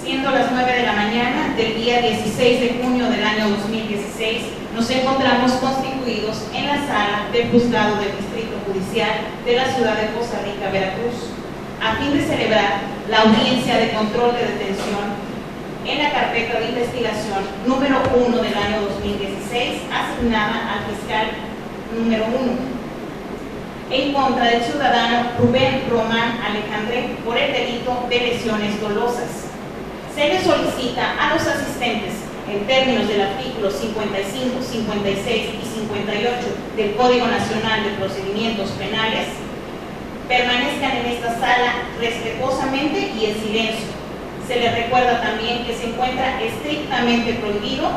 Siendo las 9 de la mañana del día 16 de junio del año 2016, nos encontramos constituidos en la sala del Juzgado del Distrito Judicial de la ciudad de Poza Rica, Veracruz, a fin de celebrar la audiencia de control de detención en la carpeta de investigación número 1 del año 2016, asignada al fiscal número 1, en contra del ciudadano Rubén Román Alejandre por el delito de lesiones dolosas. Se le solicita a los asistentes, en términos del artículo 55, 56 y 58 del Código Nacional de Procedimientos Penales, permanezcan en esta sala respetuosamente y en silencio. Se les recuerda también que se encuentra estrictamente prohibido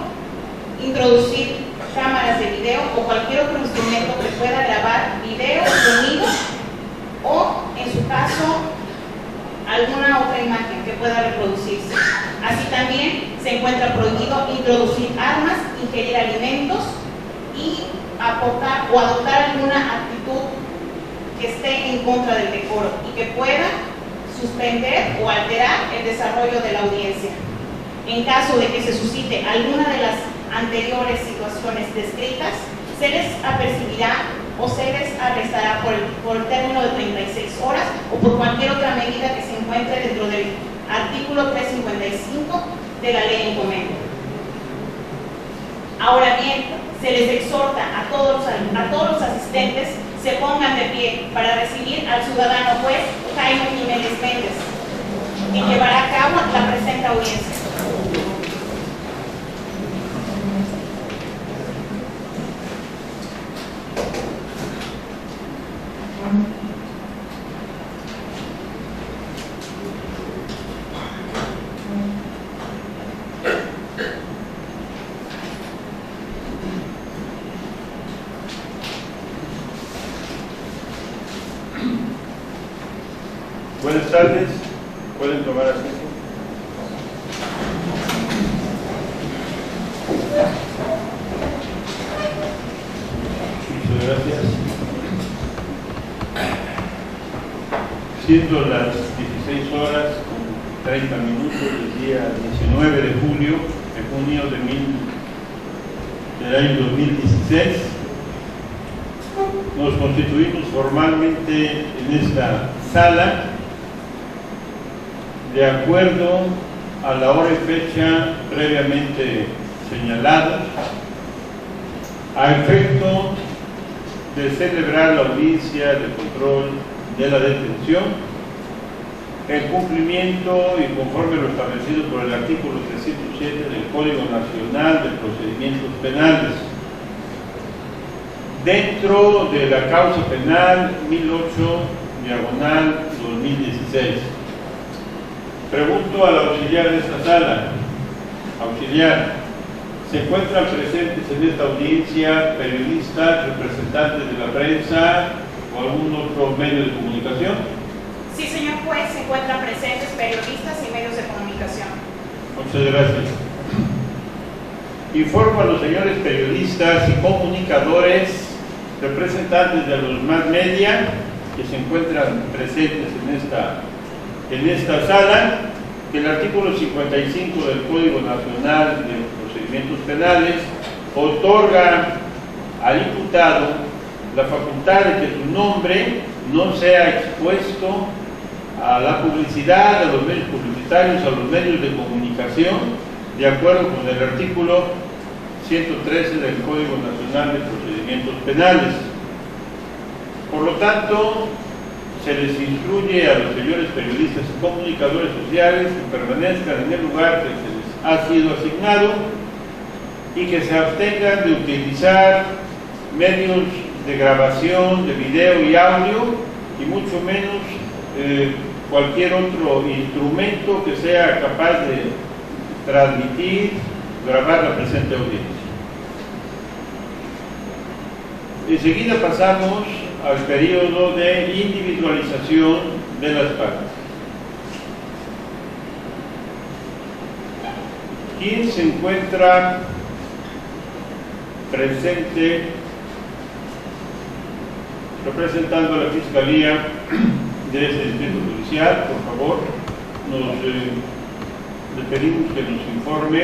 introducir cámaras de video o cualquier otro instrumento que pueda grabar video, sonido o, en su caso, alguna otra imagen que pueda reproducirse. Así también se encuentra prohibido introducir armas, ingerir alimentos y aportar o adoptar alguna actitud que esté en contra del decoro y que pueda suspender o alterar el desarrollo de la audiencia. En caso de que se suscite alguna de las anteriores situaciones descritas, se les apercibirá o se les arrestará por el término de 36 horas o por cualquier otra medida que se encuentre dentro del artículo 355 de la ley en comento. Ahora bien, se les exhorta a todos los asistentes se pongan de pie para recibir al ciudadano juez Jaime Jiménez Méndez, quien llevará a cabo la presente audiencia. Buenas tardes, pueden tomar asiento. Muchas gracias. Siendo las 16 horas con 30 minutos del día 19 de junio del año 2016, nos constituimos formalmente en esta sala de acuerdo a la hora y fecha previamente señaladas, a efecto de celebrar la audiencia de control de la detención, en cumplimiento y conforme a lo establecido por el artículo 307 del Código Nacional de Procedimientos Penales, dentro de la causa penal 1008/2016. Pregunto al auxiliar de esta sala: auxiliar, ¿se encuentran presentes en esta audiencia periodistas, representantes de la prensa o algún otro medio de comunicación? Sí, señor juez, se encuentran presentes periodistas y medios de comunicación. Muchas gracias. Informo a los señores periodistas y comunicadores, representantes de los más media que se encuentran presentes en esta sala, que el artículo 55 del Código Nacional de Procedimientos Penales otorga al imputado la facultad de que su nombre no sea expuesto a la publicidad, a los medios publicitarios, a los medios de comunicación, de acuerdo con el artículo 113 del Código Nacional de Procedimientos Penales. Por lo tanto, se les instruye a los señores periodistas y comunicadores sociales que permanezcan en el lugar que se les ha sido asignado y que se abstengan de utilizar medios de grabación, de video y audio, y mucho menos cualquier otro instrumento que sea capaz de transmitir, grabar la presente audiencia. Enseguida pasamos al periodo de individualización de las partes. ¿Quién se encuentra presente representando a la Fiscalía de este Distrito Judicial? Por favor, nos le pedimos que nos informe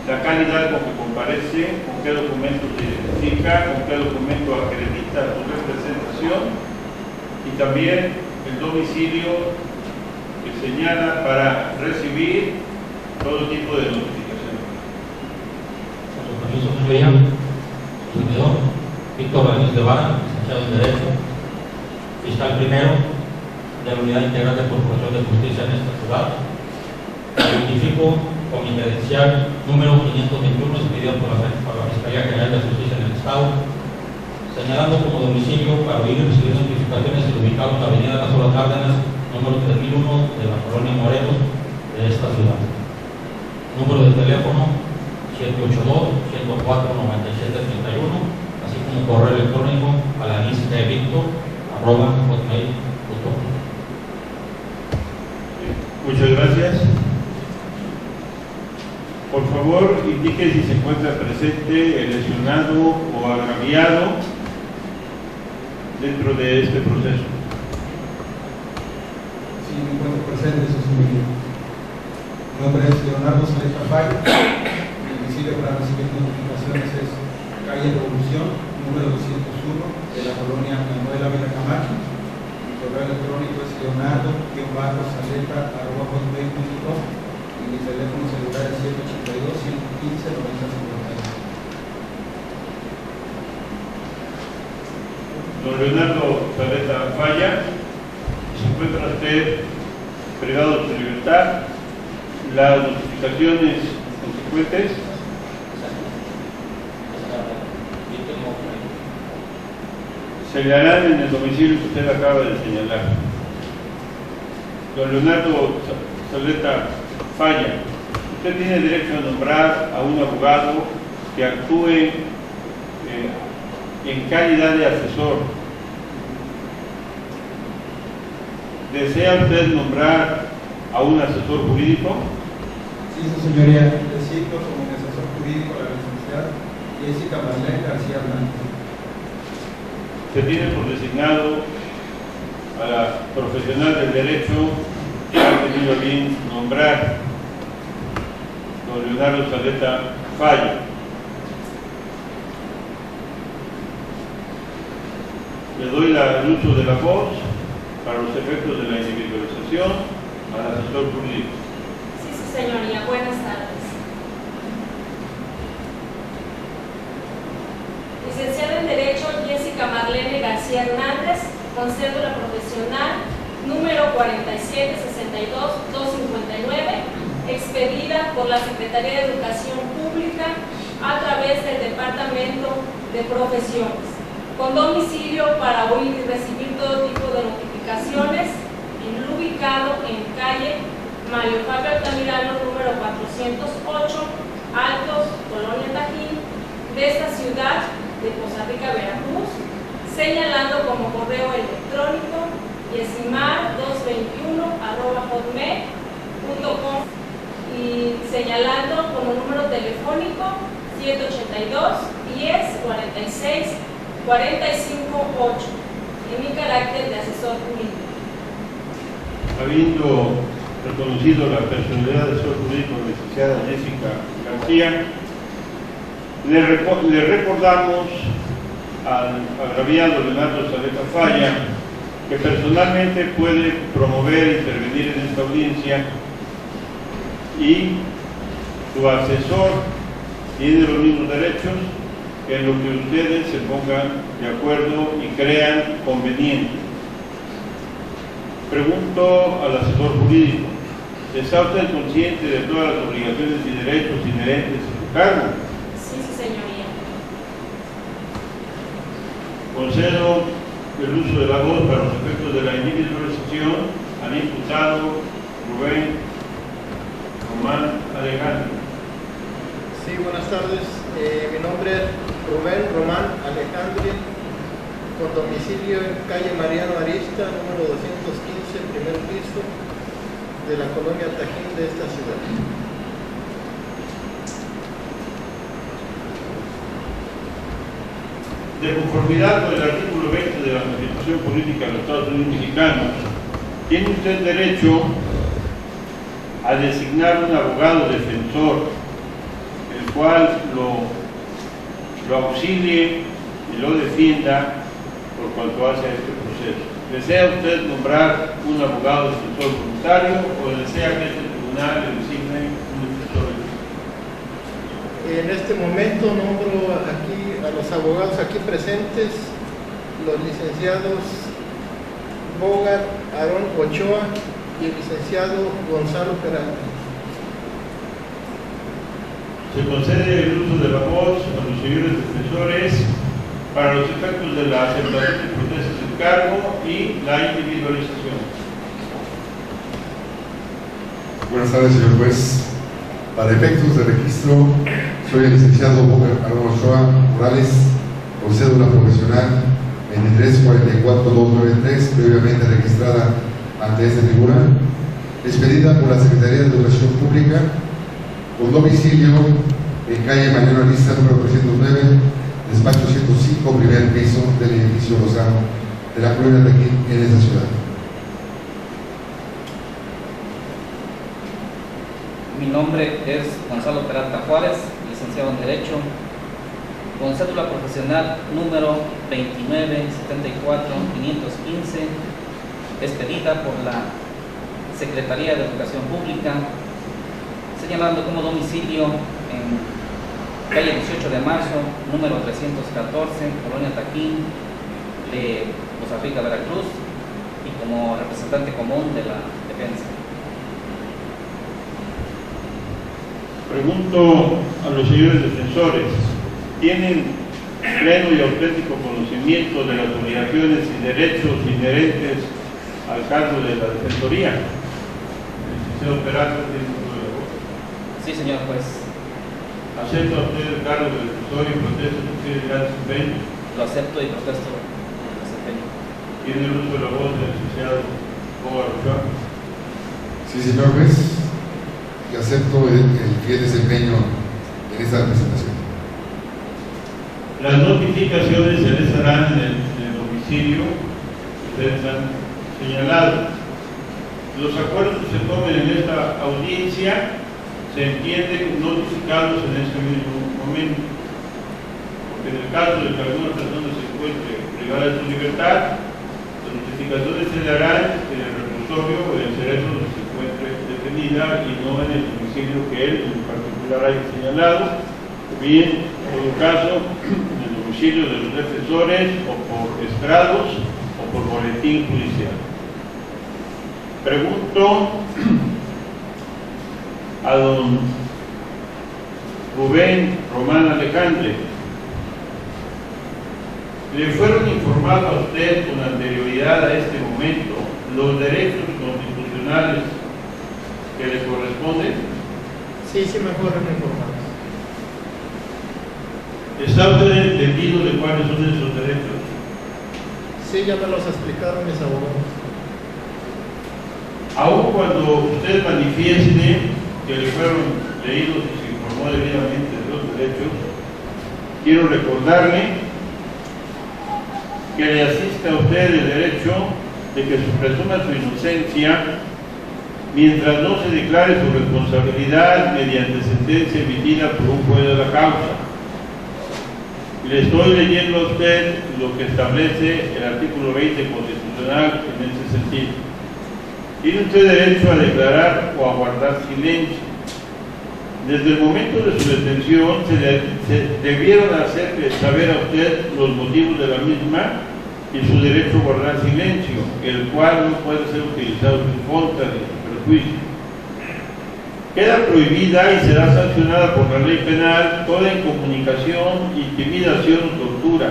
la calidad con que comparece, con qué documento se identifica, con qué documento acredita su representación y también el domicilio que señala para recibir todo tipo de notificación. Con su permiso, señoría, servidor Víctor Ramírez Guevara, licenciado en Derecho, fiscal primero de la Unidad Integral de Procuración de Justicia en esta ciudad. Me identifico con mi credencial número 521, expedido por la Fiscalía General de Justicia en el Estado, señalando como domicilio para oír y recibir notificaciones el ubicado en la avenida Lázaro Cárdenas, número 3001 de la colonia Morelos de esta ciudad. Número de teléfono 782-104-9731, así como correo electrónico a la lista de victor@hotmail.com. Muchas gracias. Por favor, indique si se encuentra presente el lesionado o agraviado dentro de este proceso. Sí, me encuentro presente, su señoría. Mi nombre es Leonardo Saleta Fay. Mi domicilio para recibir notificaciones es calle Revolución, número 201, de la colonia Manuel Ávila Camacho. Mi correo electrónico es leonardo-saleta@hotmail.com y mi teléfono celular es 782-115-9051. Don Leonardo Saleta Falla, se encuentra usted privado de su libertad. Las notificaciones consecuentes se le harán en el domicilio que usted acaba de señalar. Don Leonardo Saleta Falla, usted tiene derecho a nombrar a un abogado que actúe en calidad de asesor. ¿Desea usted nombrar a un asesor jurídico? Sí, su señoría, le cito como mi asesor jurídico a la licenciada Jessica Marlene García Hernández. Se tiene por designado a la profesional del derecho que ha tenido bien nombrar, don Leonardo Saleta Falla. Le doy el uso de la voz para los efectos de la individualización al asesor jurídico. Sí, su señoría, buenas tardes. Licenciada en Derecho Jessica Marlene García Hernández, con cédula profesional número 4762-259, expedida por la Secretaría de Educación Pública a través del Departamento de Profesiones, con domicilio para oír y recibir todo tipo de notificaciones, ubicado en calle Mario Fabio Altamirano, número 408, Altos, Colonia Tajín, de esta ciudad de Poza Rica, Veracruz, señalando como correo electrónico yesimar221@hotmail.com y señalando como número telefónico 782-10-46-45-8 en mi carácter de asesor jurídico. Habiendo reconocido la personalidad del asesor jurídico de la licenciada Jessica García, le recordamos al agraviado Leonardo Saleta Falla que personalmente puede promover e intervenir en esta audiencia y su asesor tiene los mismos derechos en lo que ustedes se pongan de acuerdo y crean conveniente. Pregunto al asesor jurídico, ¿está usted consciente de todas las obligaciones y derechos inherentes a su cargo? Sí, su señoría. Concedo el uso de la voz para los efectos de la individualización al imputado Rubén Román Alejandro. Sí, buenas tardes. Mi nombre es Rubén Román Alejandro, con domicilio en calle Mariano Arista, número 215, primer piso, de la colonia Tajín de esta ciudad. De conformidad con el artículo 20 de la Constitución Política de los Estados Unidos Mexicanos, tiene usted derecho a designar un abogado defensor, el cual lo auxilie y lo defienda por cuanto hace a este proceso. ¿Desea usted nombrar un abogado defensor voluntario o desea que este tribunal le designe un defensor? En este momento nombro aquí a los abogados aquí presentes, los licenciados Bogart Aarón Ochoa y el licenciado Gonzalo Peralta. Se concede el uso de la voz a los señores defensores para los efectos de la aceptación de protestas del cargo y la individualización. Buenas tardes, señor juez. Para efectos de registro, soy el licenciado Bogart Aarón Ochoa Morales, con cédula profesional 2344293, previamente registrada ante este tribunal, expedida por la Secretaría de Educación Pública, con domicilio en calle Mariano Arista, número 309, despacho 105, primer piso del edificio Lozano de la colonia de aquí en esta ciudad. Mi nombre es Gonzalo Peralta Juárez, licenciado en Derecho, con cédula profesional número 2974515, expedida por la Secretaría de Educación Pública, señalando como domicilio en calle 18 de marzo, número 314, Colonia Taquín, de Costa Rica, Veracruz, y como representante común de la defensa. Pregunto a los señores defensores, ¿tienen pleno y auténtico conocimiento de las obligaciones y derechos inherentes al cargo de la defensoría? El licenciado Peralta tiene un poco de voz. Sí, señor juez. ¿Acepta usted el cargo de defensor y protesta su fidelidad al desempeño? Lo acepto y protesto el desempeño. ¿Tiene el uso de la voz del licenciado Bogart Ochoa? Sí, señor juez, y acepto el fiel desempeño en esta representación. Las notificaciones se les harán en el domicilio que ustedes han señalado. Los acuerdos que se tomen en esta audiencia se entienden notificados en este mismo momento, porque en el caso de que alguna persona se encuentre privada de su libertad, las notificaciones se le harán en el reclusorio o en el cerezo donde se encuentre detenida y no en el domicilio que él en particular haya señalado, o bien, en todo caso, en el domicilio de los defensores o por estrados o por boletín judicial. Pregunto a don Rubén Román Alejandre, ¿le fueron informados a usted con anterioridad a este momento los derechos constitucionales que le corresponden? Sí, sí me fueron informados. ¿Está usted entendido de cuáles son esos derechos? Sí, ya me los explicaron mis abogados. Aun cuando usted manifieste que le fueron leídos y se informó debidamente de los derechos, quiero recordarle que le asiste a usted el derecho de que se presuma su inocencia mientras no se declare su responsabilidad mediante sentencia emitida por un juez de la causa. Le estoy leyendo a usted lo que establece el artículo 20 constitucional en ese sentido. Tiene usted derecho a declarar o a guardar silencio. Desde el momento de su detención se debieron hacer saber a usted los motivos de la misma y su derecho a guardar silencio, el cual no puede ser utilizado en contra de su perjuicio. Queda prohibida y será sancionada por la ley penal toda incomunicación, intimidación o tortura.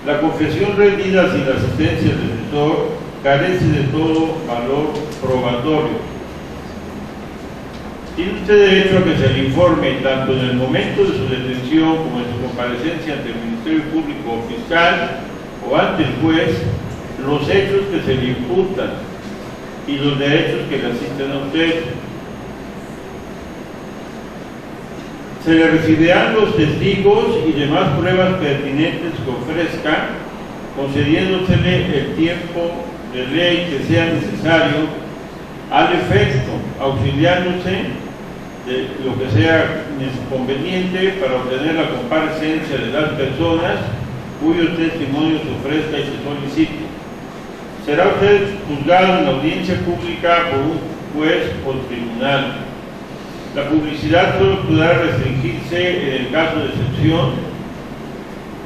La confesión rendida sin la asistencia del defensor carece de todo valor probatorio. Tiene usted derecho a que se le informe tanto en el momento de su detención como en su comparecencia ante el Ministerio Público o Fiscal o ante el juez los hechos que se le imputan y los derechos que le asisten a usted. Se le recibirán los testigos y demás pruebas pertinentes que ofrezca, concediéndosele el tiempo de ley que sea necesario al efecto, auxiliándose de lo que sea conveniente para obtener la comparecencia de las personas cuyo testimonio se ofrezca y se solicite. Será usted juzgado en audiencia pública por un juez o tribunal. La publicidad solo podrá restringirse en el caso de excepción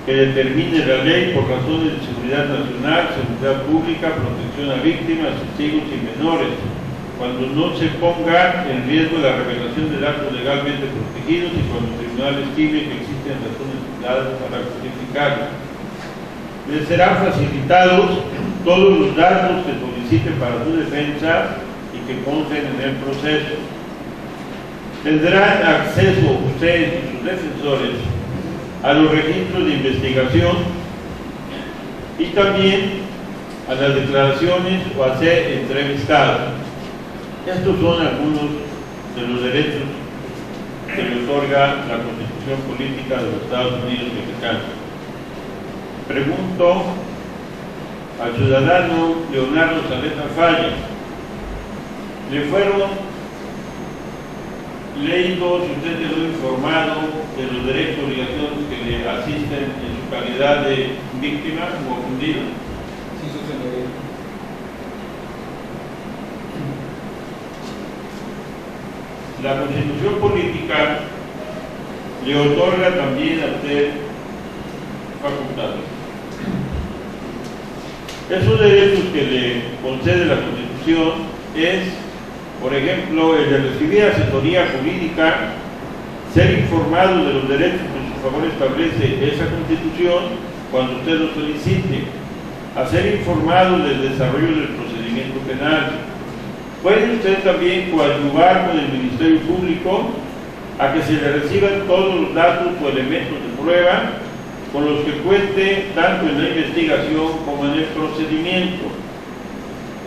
que determine la ley por razones de seguridad nacional, seguridad pública, protección a víctimas, testigos y menores, cuando no se ponga en riesgo la revelación de datos legalmente protegidos y cuando el tribunal estime que existen razones fundadas para justificarlo. Les serán facilitados todos los datos que soliciten para su defensa y que consten en el proceso. Tendrán acceso ustedes y sus defensores a los registros de investigación y también a las declaraciones o a ser entrevistados. Estos son algunos de los derechos que le otorga la Constitución Política de los Estados Unidos Mexicanos. Pregunto al ciudadano Leonardo Saleta Falla, ¿le fueron leídos y usted quedó informado de los derechos y obligaciones que le asisten en su calidad de víctima o ofendida? Sí, su señoría. La Constitución Política le otorga también a usted facultades. Esos derechos que le concede la Constitución es, por ejemplo, el de recibir asesoría jurídica, ser informado de los derechos que en su favor establece esa Constitución cuando usted lo solicite, a ser informado del desarrollo del procedimiento penal. Puede usted también coadyuvar con el Ministerio Público a que se le reciban todos los datos o elementos de prueba con los que cuente tanto en la investigación como en el procedimiento,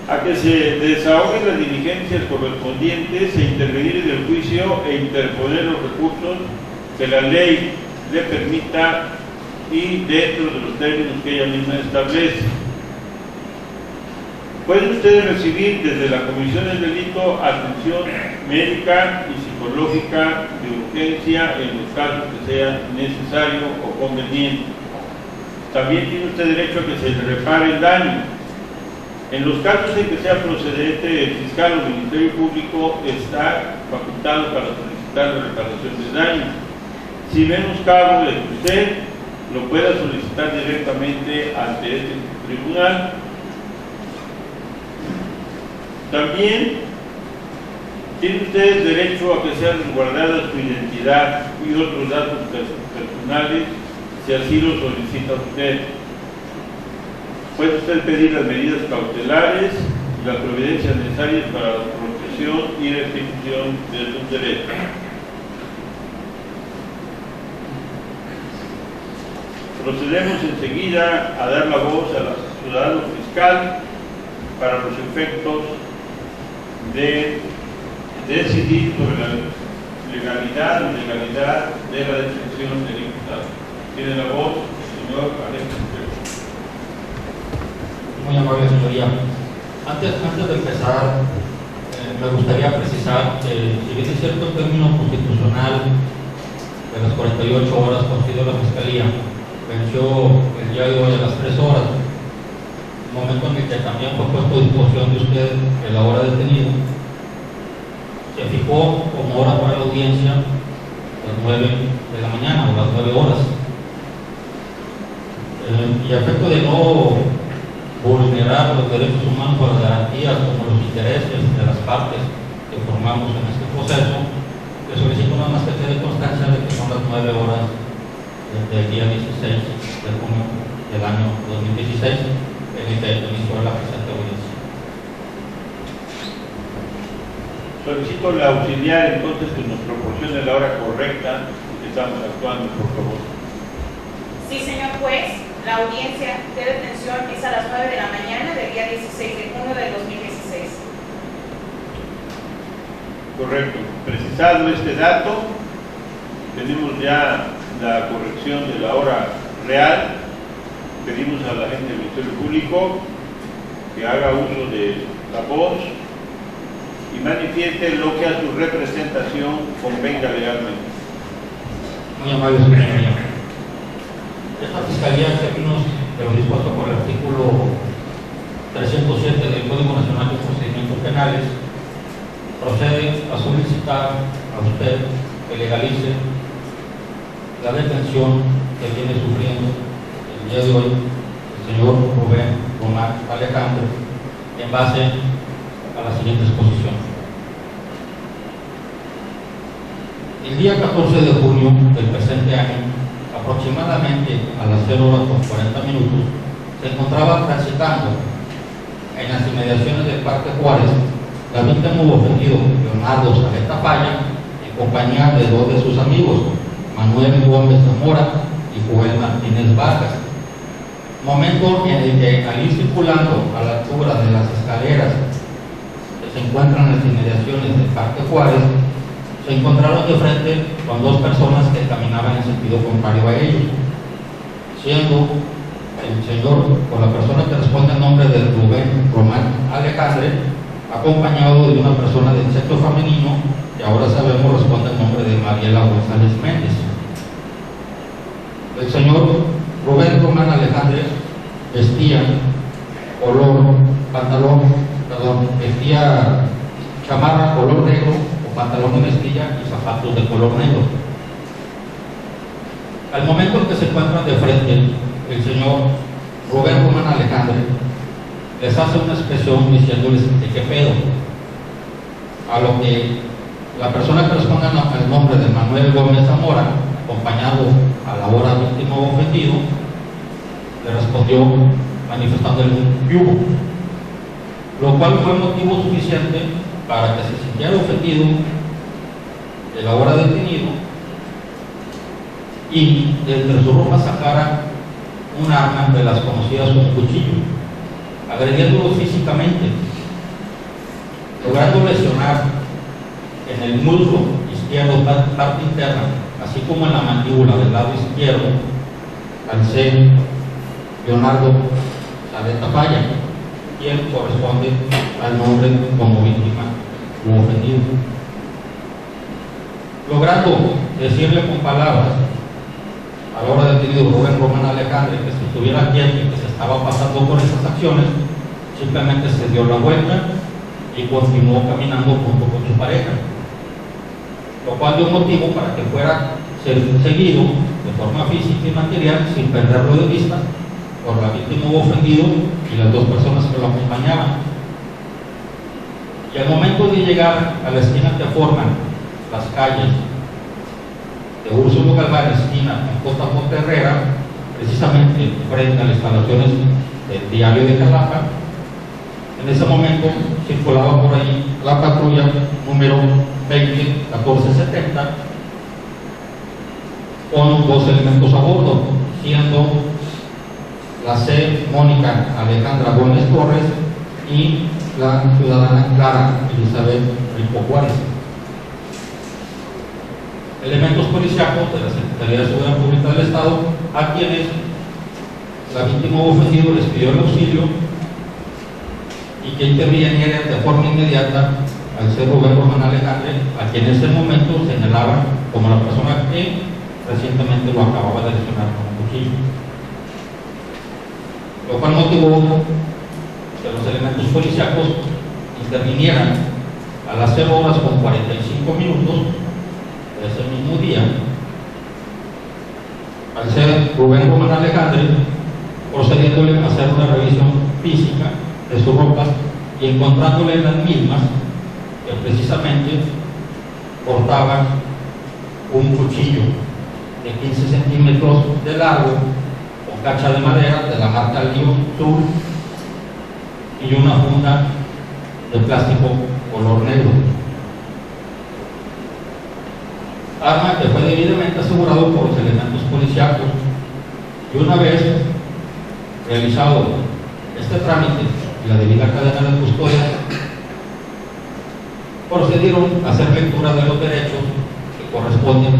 a que se desahoguen las diligencias correspondientes e intervenir en el juicio e interponer los recursos que la ley le permita y dentro de los términos que ella misma establece. Pueden ustedes recibir desde la comisión del delito atención médica y psicológica de urgencia en los casos que sea necesario o conveniente. También tiene usted derecho a que se le repare el daño. En los casos en que sea procedente, el fiscal o el Ministerio Público está facultado para solicitar la reparación del daño. Si menoscabo de que usted lo pueda solicitar directamente ante este tribunal. También tiene usted derecho a que sea resguardada su identidad y otros datos personales si así lo solicita usted. Puede usted pedir las medidas cautelares y las providencias necesarias para la protección y restitución de sus derechos. Procedemos enseguida a dar la voz al ciudadano fiscal para los efectos de decidir sobre la legalidad o ilegalidad de la detención del imputado. Tiene la voz el señor Alexis Pérez. Muy amable, señoría. Antes de empezar, me gustaría precisar que, si bien es cierto el término constitucional de las 48 horas concedido a la Fiscalía, venció el día de hoy a las 3 horas, momento en el que también fue puesto a disposición de usted que la hora detenida se fijó como hora para la audiencia las 9 de la mañana o las 9 horas. Y a efecto de no vulnerar los derechos humanos o las garantías como los intereses de las partes que formamos en este proceso, le solicito nada más que quede constancia de que son las 9 horas del día 16 de junio del año 2016 en el que inició la presente audiencia. Solicito al auxiliar entonces que nos proporcione la hora correcta en que estamos actuando, por favor. Sí, señor juez, la audiencia de detención es a las 9 de la mañana del día 16 de junio del 2016. Correcto. Precisado este dato, tenemos ya la corrección de la hora real. Pedimos a la gente del Ministerio Público que haga uso de la voz y manifieste lo que a su representación convenga legalmente. Muy amable, señoría. Esta Fiscalía, en términos de lo dispuesto por el artículo 307 del Código Nacional de Procedimientos Penales, procede a solicitar a usted que legalice la detención que viene sufriendo el día de hoy el señor Rubén Román Alejandro en base a la siguiente exposición. El día 14 de junio del presente año, aproximadamente a las 0:40, se encontraba transitando en las inmediaciones del Parque Juárez la víctima ofendido Leonardo Saleta Falla en compañía de dos de sus amigos, Manuel Gómez Zamora y Joel Martínez Vargas. Momento en el que, al ir circulando a la altura de las escaleras que se encuentran en las inmediaciones del Parque Juárez, se encontraron de frente con dos personas que caminaban en sentido contrario a ellos, siendo el señor, con la persona que responde al nombre de Rubén Román Alejandro, acompañado de una persona del sexo femenino que ahora sabemos responde al nombre de Mariela González Méndez. El señor Rubén Román Alejandro vestía vestía chamarra color negro o pantalón de mezclilla y zapatos de color negro. Al momento en que se encuentran de frente, el señor Rubén Román Alejandro les hace una expresión diciéndoles de qué pedo, a lo que la persona que responde al nombre de Manuel Gómez Zamora, acompañado a la hora víctima ofendido, le respondió manifestándole un yugo, lo cual fue motivo suficiente para que se sintiera ofendido de la hora detenido y de entre su ropa sacara un arma de las conocidas como cuchillo, agrediéndolo físicamente, logrando lesionar en el muslo izquierdo, parte interna, así como en la mandíbula del lado izquierdo, al ser Leonardo Saleta Falla, quien corresponde al nombre como víctima u ofendido. Logrando decirle con palabras a la hora detenido Rubén Román Alejandro que se estuviera quieto y que se estaba pasando por esas acciones, simplemente se dio la vuelta y continuó caminando junto con su pareja, lo cual dio motivo para que fuera seguido de forma física y material sin perderlo de vista por la víctima ofendido y las dos personas que lo acompañaban. Y al momento de llegar a la esquina que forman las calles de Úrsulo Galván, esquina con JJ Herrera, precisamente frente a las instalaciones del diario de Jalapa, en ese momento circulaba por ahí la patrulla número 20-1470 con dos elementos a bordo, siendo la C. Mónica Alejandra Gómez Torres y la ciudadana Clara Elizabeth Rico Juárez. Elementos policíacos de la Secretaría de Seguridad Pública del Estado, a quienes la víctima ofendido les pidió el auxilio y que intervinieran de forma inmediata al ser Rubén Román Alejandro, a quien en ese momento señalaban como la persona que recientemente lo acababa de lesionar con un cuchillo, lo cual motivó que los elementos policíacos intervinieran a las 0:45 de ese mismo día, al ser Rubén Román Alejandro, procediéndole a hacer una revisión física de sus ropas y encontrándole en las mismas que precisamente portaban un cuchillo de 15 centímetros de largo con cacha de madera de la marca Lío Sur y una funda de plástico color negro, arma que fue debidamente asegurado por los elementos policíacos. Y una vez realizado este trámite y la debida cadena de custodia, procedieron a hacer lectura de los derechos que corresponden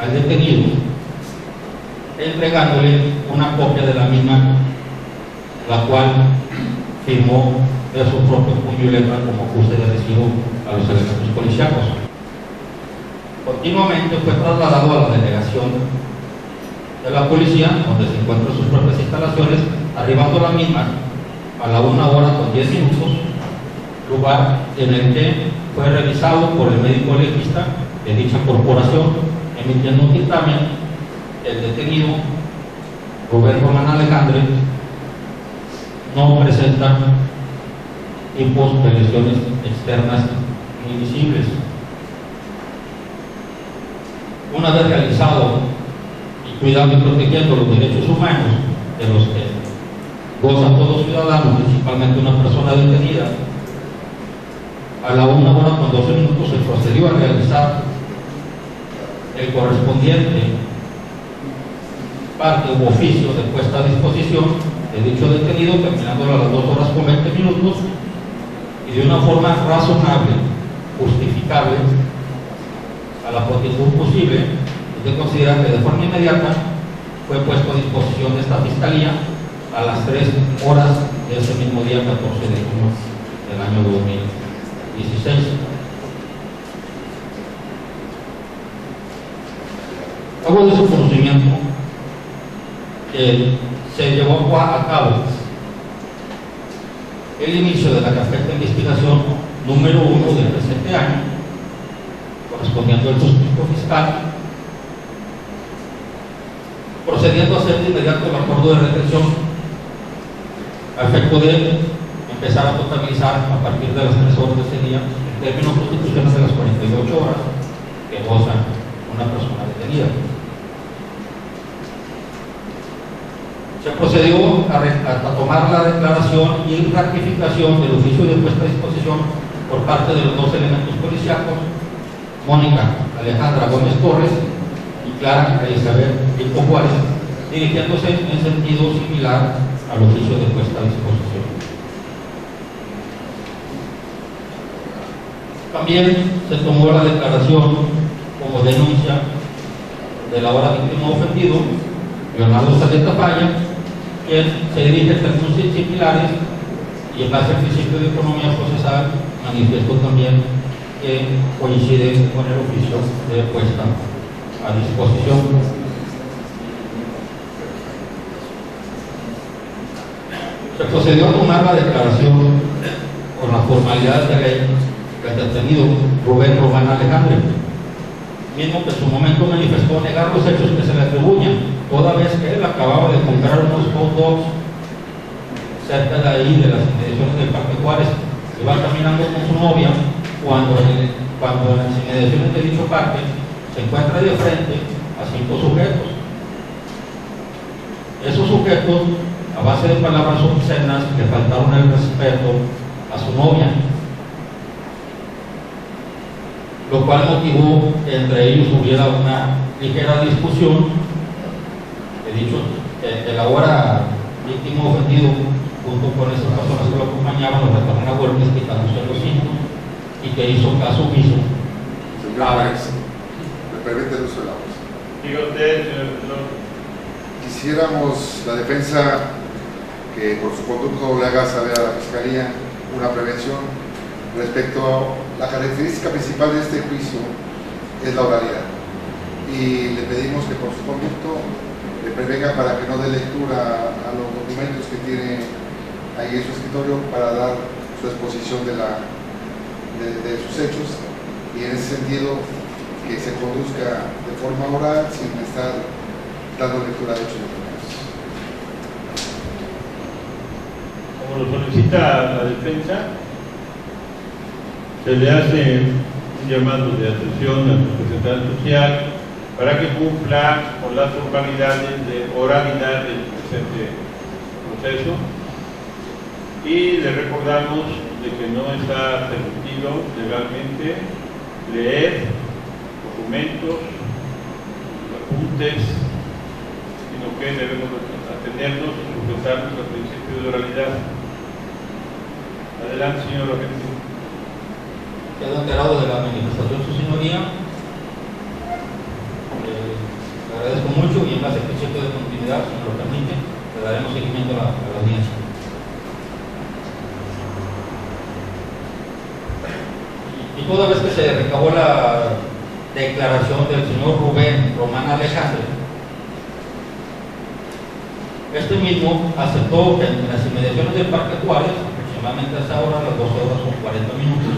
al detenido, entregándole una copia de la misma, la cual firmó de su propio puño y letra como ajuste de recibo a los elementos policíacos. Continuamente fue trasladado a la delegación de la policía, donde se encuentran sus propias instalaciones, arribando a la misma a la 1:10, lugar en el que fue revisado por el médico legista de dicha corporación, emitiendo un dictamen. El detenido Rubén Román Alejandre no presenta tipos de lesiones externas ni visibles. Una vez realizado y cuidando y protegiendo los derechos humanos de los que gozan todos ciudadanos, principalmente una persona detenida, a la 1:12 se procedió a realizar el correspondiente parte u oficio de puesta a disposición de dicho detenido, terminándolo a las 2:20, y de una forma razonable, justificable, a la prontitud posible. Usted considera que de forma inmediata fue puesto a disposición de esta fiscalía a las 3 horas de ese mismo día, 14 de junio del año 2016. Hago de su conocimiento que se llevó a cabo el inicio de la carpeta de investigación número 1 del presente año, correspondiendo al sustituto fiscal, procediendo a hacer de inmediato el acuerdo de retención a efecto de empezar a totalizar a partir de las 3 horas de ese día en términos constitucionales de las 48 horas que goza una persona detenida. Se procedió a tomar la declaración y ratificación del oficio de puesta a disposición por parte de los dos elementos policíacos, Mónica Alejandra Gómez Torres y Clara Isabel Rico Juárez, dirigiéndose en sentido similar al oficio de puesta a disposición. También se tomó la declaración como denuncia del ahora víctima ofendido, Leonardo Saleta Falla, quien se dirige a términos similares, y en base al principio de economía procesal manifiesto también que coincide con el oficio de puesta a disposición. Se procedió a tomar la declaración con la formalidad de ley del detenido Rubén Román Alejandre, mismo que en su momento manifestó negar los hechos que se le atribuyen, toda vez que él acababa de comprar unos hot dogs cerca de ahí, de las inmediaciones del Parque Juárez, iba caminando con su novia, cuando en las inmediaciones de dicho parque se encuentra de frente a 5 sujetos. Esos sujetos, a base de palabras obscenas, le faltaron el respeto a su novia, lo cual motivó que entre ellos hubiera una ligera discusión. He dicho que el ahora víctima ofendido, junto con esas personas que lo acompañaban, lo retaron a golpes, quitándose los cintos, y que hizo caso omiso. Señor Max, ¿me permite el uso de la voz? Diga usted, señor profesor. Quisiéramos la defensa que por su conducto le haga saber a la Fiscalía una prevención respecto a la característica principal de este juicio es la oralidad, y le pedimos que por su conducto le prevenga para que no dé lectura a los documentos que tiene ahí en su escritorio para dar su exposición de sus hechos, y en ese sentido que se conduzca de forma oral sin estar dando lectura de hechos documentos. Como lo solicita la defensa, se le hace un llamado de atención al representante social para que cumpla con las formalidades de oralidad del presente proceso, y le recordamos de que no está permitido legalmente leer documentos, apuntes, sino que debemos atenernos y sujetarnos al principio de oralidad. Adelante, señor agente. Quedo enterado de la manifestación, su señoría. Le agradezco mucho, y en base al principio de continuidad, si me lo permite, le daremos seguimiento a la audiencia. Y toda vez que se recabó la declaración del señor Rubén Román Alejandre, este mismo aceptó que en las inmediaciones del Parque Juárez, aproximadamente a esa hora, las 12 horas con 40 minutos,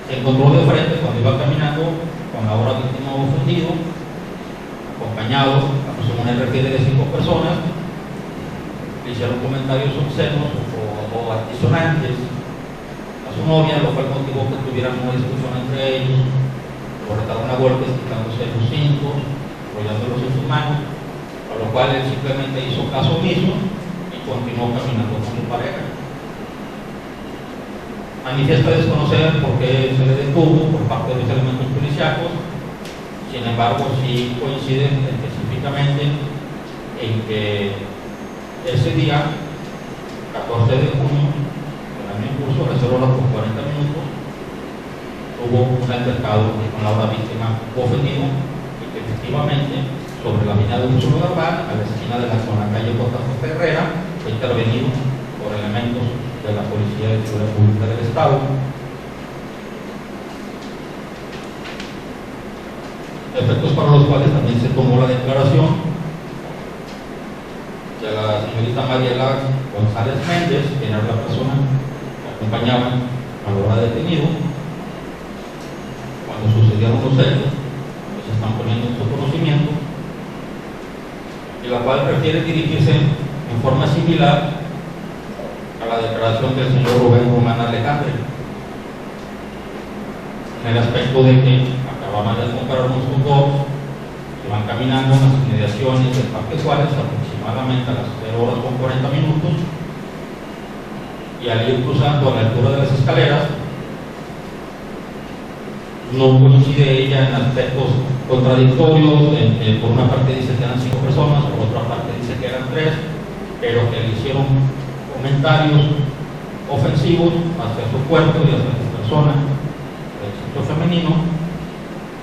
se encontró de frente cuando iba caminando con la ahora víctima ofendido, acompañado, según él refiere, de 5 personas. Le hicieron comentarios obscenos o altisonantes a su novia, lo cual motivó que tuvieran una discusión entre ellos, lo retaron a golpes, quitándose los cintos, enrollándolos en sus manos, a lo cual él simplemente hizo caso omiso y continuó caminando con su pareja. Manifiesta desconocer por qué se le detuvo por parte de los elementos policíacos. Sin embargo, sí coinciden específicamente en que ese día, 14 de junio del año en curso, a las 0 horas con 40 minutos, hubo un altercado con la ahora víctima ofendido y que efectivamente, sobre la avenida de Uso Garbán, a la esquina de la zona calle JJ Herrera, fue intervenido por elementos de la Policía de Seguridad Pública del Estado. Efectos para los cuales también se tomó la declaración de la señorita Mariela González Méndez, quien era la persona que acompañaba a la hora detenido. Cuando sucedieron los hechos, que se están poniendo en su conocimiento, y la cual prefiere dirigirse en forma similar a la declaración del señor Rubén Román Alejandre, en el aspecto de que acababan de comparar sus dos, que van caminando en las inmediaciones del Parque Juárez aproximadamente a las 0 horas con 40 minutos, y al ir cruzando a la altura de las escaleras, no coincide ella en aspectos contradictorios. Por una parte dice que eran 5 personas, por otra parte dice que eran 3, pero que le hicieron comentarios ofensivos hacia su cuerpo y hacia su persona, el sexo femenino,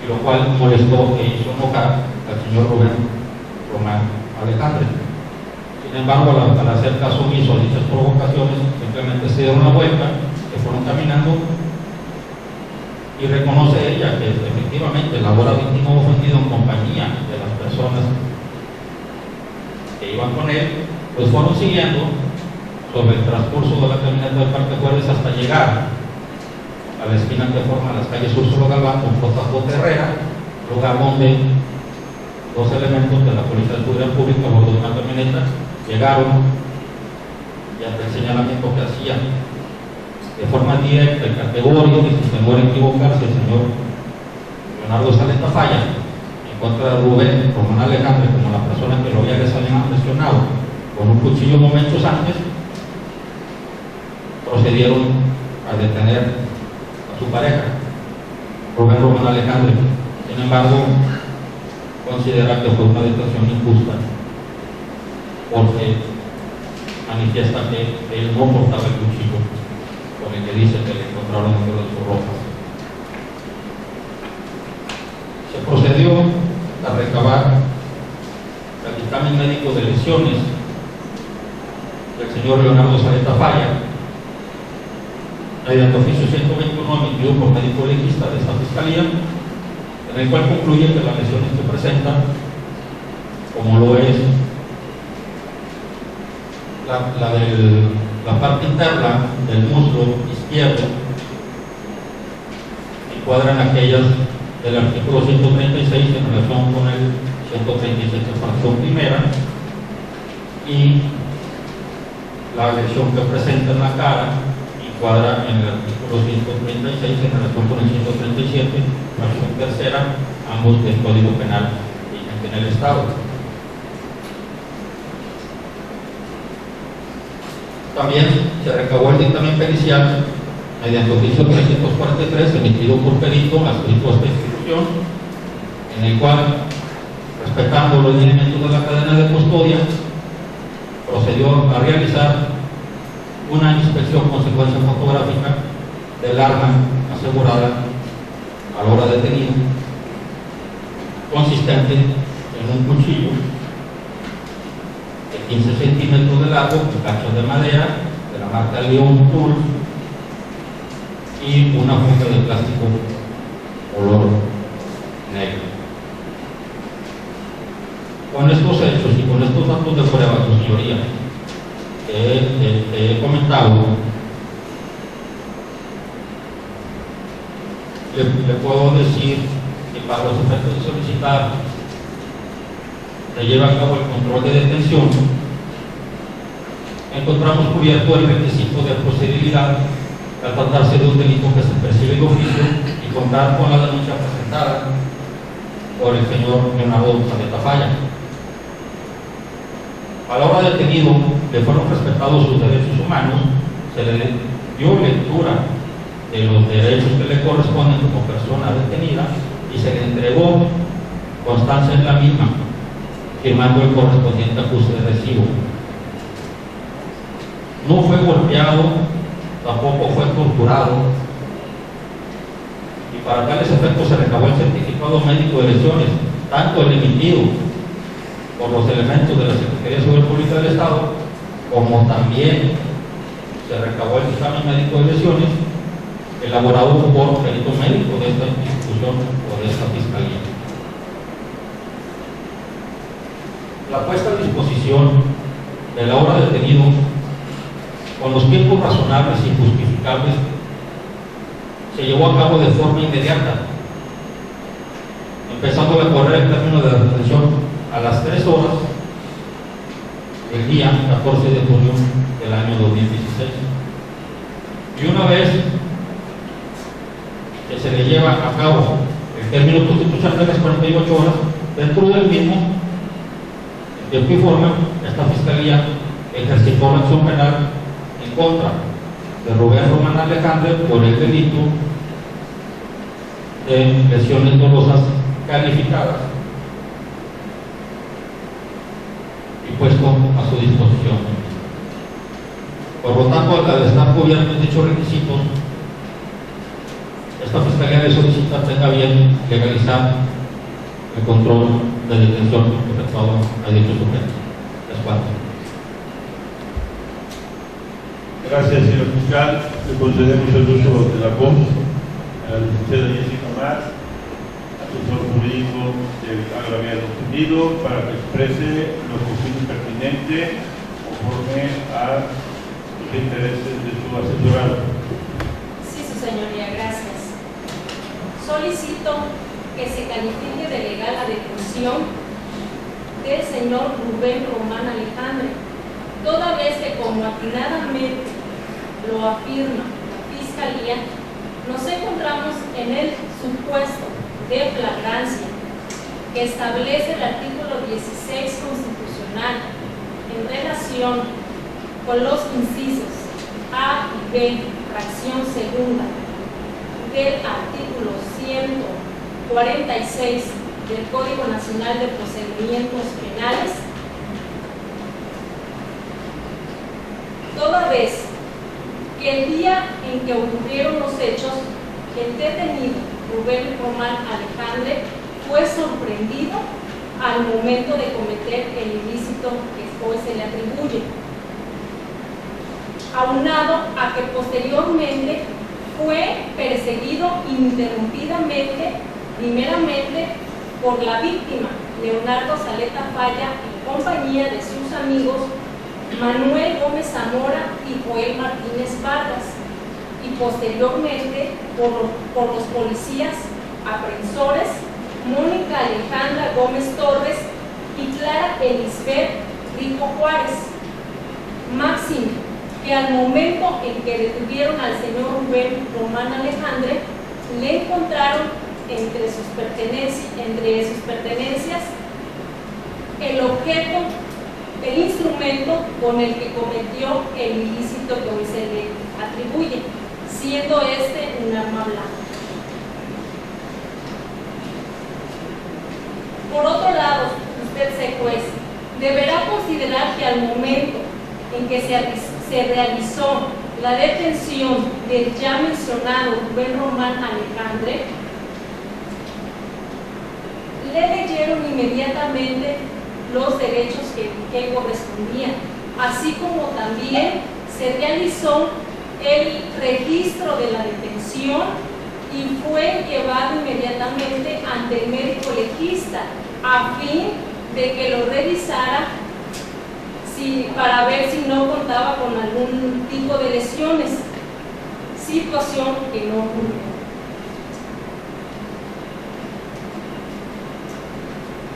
y lo cual molestó e hizo enojar al señor Rubén Román Alejandre. Sin embargo, al hacer caso omiso a dichas provocaciones, simplemente se dieron la vuelta, se fueron caminando, y reconoce ella que efectivamente la ahora víctima ofendido en compañía de las personas que iban con él, pues fueron siguiendo sobre el transcurso de la caminata del Parque Juárez hasta llegar a la esquina que forma las calles Úrsula Galván con JJ Herrera, lugar donde 2 elementos de la Policía de Seguridad Pública a bordo de una camioneta llegaron y ante el señalamiento que hacían de forma directa y categórica, y sin temor a equivocarse, el señor Leonardo Saleta Falla, en contra de Rubén Román Alejandre, como la persona que lo había lesionado con un cuchillo momentos antes, procedieron a detener a su pareja, Rubén Román Alejandre. Sin embargo, considera que fue una detención injusta, porque manifiesta que él no portaba el cuchillo con el que dice que le encontraron dentro de sus ropas. Se procedió a recabar el dictamen médico de lesiones del señor Leonardo Saleta Falla, mediante oficio 121 emitido por médico legista de esta fiscalía, en el cual concluye que las lesiones que presenta, como lo es la parte interna del muslo izquierdo, encuadran aquellas del artículo 136 en relación con el 137 fracción primera, y la lesión que presenta en la cara encuadra en el artículo 136 en relación con el 137 fracción tercera, ambos del Código Penal vigente en el Estado. También se recabó el dictamen pericial mediante oficio 343 emitido por perito adscrito a esta institución, en el cual, respetando los lineamientos de la cadena de custodia, procedió a realizar una inspección con secuencia fotográfica del arma asegurada a la hora detenida, consistente en un cuchillo de 15 centímetros de largo, con cachos de madera de la marca León Tool, y una funda de plástico color negro. Con estos hechos y con estos datos de prueba, su señoría, que he comentado, le puedo decir que para los efectos de solicitar se lleva a cabo el control de detención. Encontramos cubierto el requisito de procedibilidad al tratarse de un delito que se percibe de oficio y contar con la denuncia presentada por el señor Leonardo Saleta Falla. A la hora detenido le fueron respetados sus derechos humanos, se le dio lectura de los derechos que le corresponden como persona detenida y se le entregó constancia en la misma, firmando el correspondiente acuse de recibo. No fue golpeado, tampoco fue torturado, y para tales efectos se recabó el certificado médico de lesiones, tanto el emitido por los elementos de la Secretaría de Seguridad Pública del Estado, como también se recabó el examen médico de lesiones elaborado por perito médico de esta institución o de esta fiscalía. La puesta a disposición de la hora detenido con los tiempos razonables y justificables se llevó a cabo de forma inmediata, empezando a correr el término de la detención a las 3 horas del día 14 de junio del año 2016. Y una vez que se le lleva a cabo el término constitucional de las 48 horas, dentro del mismo, en tiempo y forma, esta Fiscalía ejercitó la acción penal en contra de Rubén Román Alejandre por el delito de lesiones dolosas calificadas y puesto a su disposición. Por lo tanto, al estar cubiertos dichos requisitos, esta Fiscalía le solicita tenga bien legalizar el control de detención efectuado a dichos sujetos. Es cuanto. Gracias, señor fiscal. Le concedemos el uso de la voz a la licenciada Jessica Mar, asesor jurídico del agraviado ofendido, para que exprese lo que estime pertinente conforme a los intereses de su asesorado. Sí, su señoría, gracias. Solicito que se califique de legal la detención del señor Rubén Román Alejandre, toda vez que, como atinadamente lo afirma la Fiscalía, nos encontramos en el supuesto de flagrancia que establece el artículo 16 constitucional en relación con los incisos A y B, fracción segunda, del artículo 146 del Código Nacional de Procedimientos Penales, toda vez que el día en que ocurrieron los hechos, el detenido Rubén Román Alejandre fue sorprendido al momento de cometer el ilícito que hoy se le atribuye, aunado a que posteriormente fue perseguido ininterrumpidamente, primeramente por la víctima, Leonardo Saleta Falla, en compañía de sus amigos Manuel Gómez Zamora y Joel Martínez Vargas, y posteriormente por los policías aprensores Mónica Alejandra Gómez Torres y Clara Elisbeth Rico Juárez. Máximo que al momento en que detuvieron al señor Rubén Román Alejandre, le encontraron entre sus pertenencias el objeto, el instrumento con el que cometió el ilícito que hoy se le atribuye, siendo este un arma blanca. Por otro lado, usted, juez, deberá considerar que al momento en que se realizó la detención del ya mencionado Rubén Román Alejandre, le leyeron inmediatamente los derechos que correspondían, así como también se realizó el registro de la detención y fue llevado inmediatamente ante el médico legista a fin de que lo revisara para ver si no contaba con algún tipo de lesiones, situación que no ocurrió.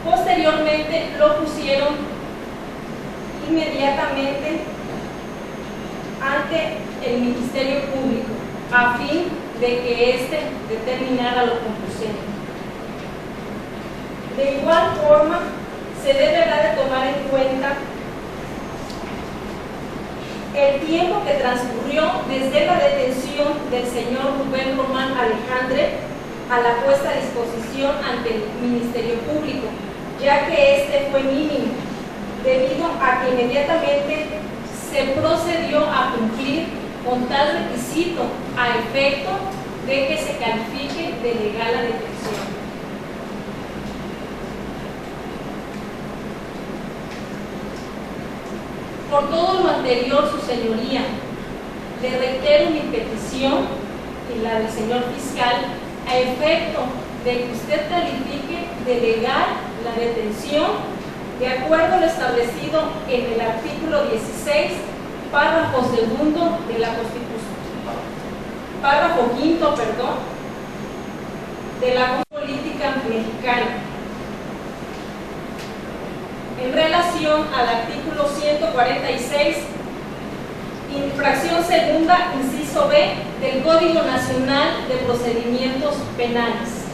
Posteriormente lo pusieron inmediatamente ante el Ministerio Público a fin de que éste determinara lo conducente. De igual forma, se deberá de tomar en cuenta el tiempo que transcurrió desde la detención del señor Rubén Román Alejandre a la puesta a disposición ante el Ministerio Público, ya que este fue mínimo, debido a que inmediatamente se procedió a cumplir con tal requisito a efecto de que se califique de legal la detención. Por todo lo anterior, su señoría, le reitero mi petición y la del señor fiscal a efecto de que usted califique de legal la detención de acuerdo a lo establecido en el artículo 16, párrafo segundo de la Constitución, párrafo quinto, de la Política Mexicana, en relación al artículo 146, infracción segunda, inciso B, del Código Nacional de Procedimientos Penales.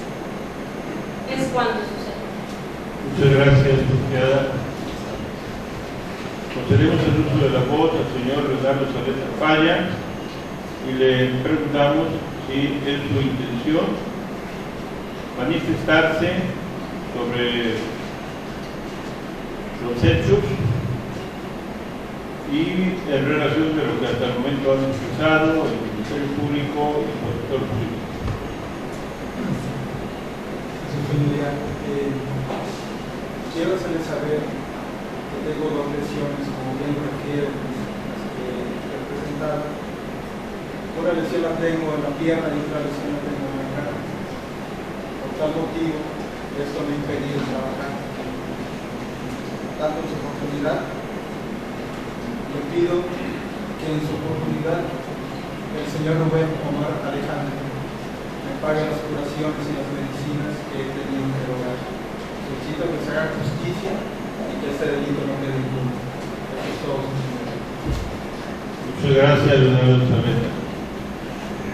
Es cuanto sucede. Muchas gracias, licenciada. Concedemos el uso de la voz al señor Leonardo Saleta Falla y le preguntamos si es su intención manifestarse sobre los hechos y en relación de lo que hasta el momento han expresado el Ministerio Público y el Protector Público. Su señoría, quiero hacerles saber que tengo dos lesiones, como bien refiere las que he presentado. Una lesión la tengo en la pierna y otra lesión la tengo en la cara. Por tal motivo, esto me ha impedido trabajar. Dando su oportunidad, le pido que en su oportunidad el señor Rubén Omar Alejandro me pague las curaciones y las medicinas que he tenido que lograr. Solicito que se haga justicia y que este delito no quede impune. Eso es todo, señor. Muchas gracias, Leonardo Saleta.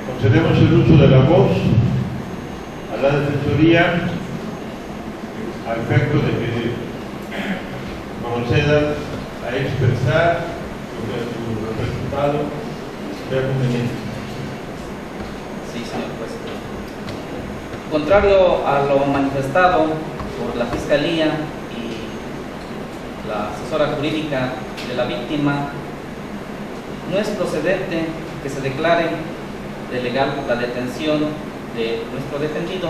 Concedemos el uso de la voz a la Defensoría a efecto de que procedan a expresar lo que su representado sea conveniente. Sí, señor juez. Contrario a lo manifestado por la Fiscalía y la asesora jurídica de la víctima, no es procedente que se declare de legal la detención de nuestro defendido,